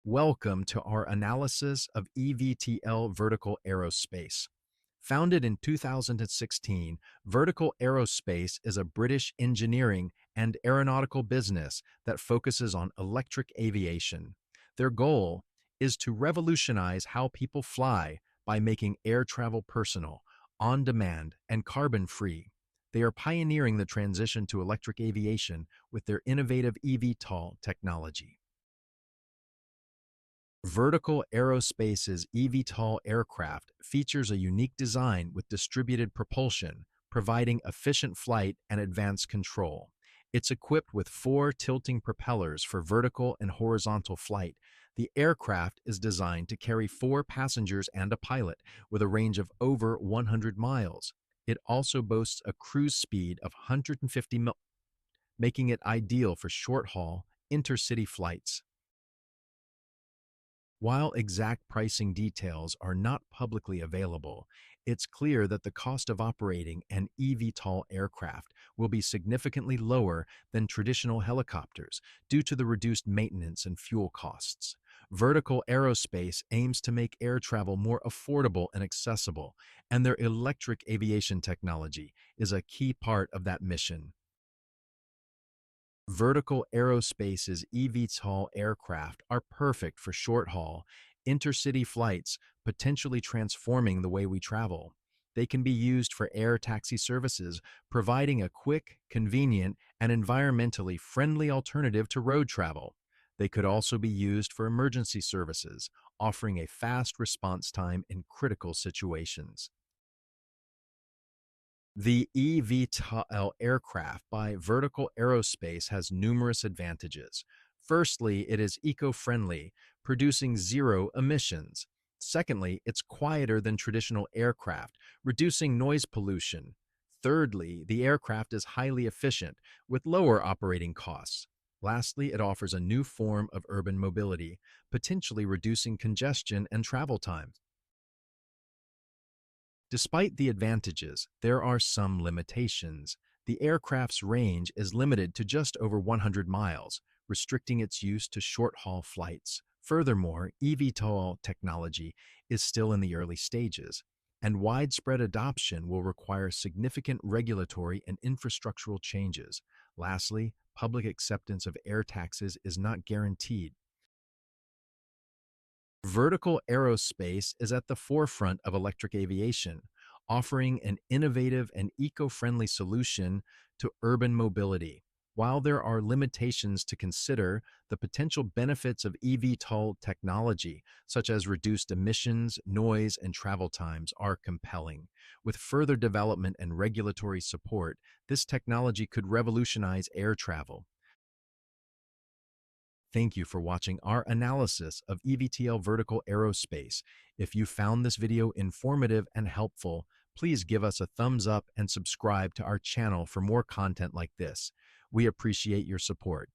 Welcome to our analysis of EVTL Vertical Aerospace. Founded in 2016, Vertical Aerospace is a British engineering and aeronautical business that focuses on electric aviation. Their goal is to revolutionize how people fly by making air travel personal, on demand, and carbon free. They are pioneering the transition to electric aviation with their innovative eVTOL technology. Vertical Aerospace's eVTOL aircraft features a unique design with distributed propulsion, providing efficient flight and advanced control. It's equipped with four tilting propellers for vertical and horizontal flight. The aircraft is designed to carry four passengers and a pilot, with a range of over 100 miles. It also boasts a cruise speed of 150 miles, making it ideal for short-haul, intercity flights. While exact pricing details are not publicly available, it's clear that the cost of operating an eVTOL aircraft will be significantly lower than traditional helicopters due to the reduced maintenance and fuel costs. Vertical Aerospace aims to make air travel more affordable and accessible, and their electric aviation technology is a key part of that mission. Vertical Aerospace's eVTOL aircraft are perfect for short-haul, intercity flights, potentially transforming the way we travel. They can be used for air taxi services, providing a quick, convenient, and environmentally friendly alternative to road travel. They could also be used for emergency services, offering a fast response time in critical situations. The eVTOL aircraft by Vertical Aerospace has numerous advantages. Firstly, it is eco-friendly, producing zero emissions. Secondly, it's quieter than traditional aircraft, reducing noise pollution. Thirdly, the aircraft is highly efficient, with lower operating costs. Lastly, it offers a new form of urban mobility, potentially reducing congestion and travel time. Despite the advantages, there are some limitations. The aircraft's range is limited to just over 100 miles, restricting its use to short-haul flights. Furthermore, eVTOL technology is still in the early stages, and widespread adoption will require significant regulatory and infrastructural changes. Lastly, public acceptance of air taxis is not guaranteed. Vertical Aerospace is at the forefront of electric aviation, offering an innovative and eco-friendly solution to urban mobility. While there are limitations to consider, the potential benefits of eVTOL technology, such as reduced emissions, noise, and travel times, are compelling. With further development and regulatory support, this technology could revolutionize air travel. Thank you for watching our analysis of EVTL Vertical Aerospace. If you found this video informative and helpful, please give us a thumbs up and subscribe to our channel for more content like this. We appreciate your support.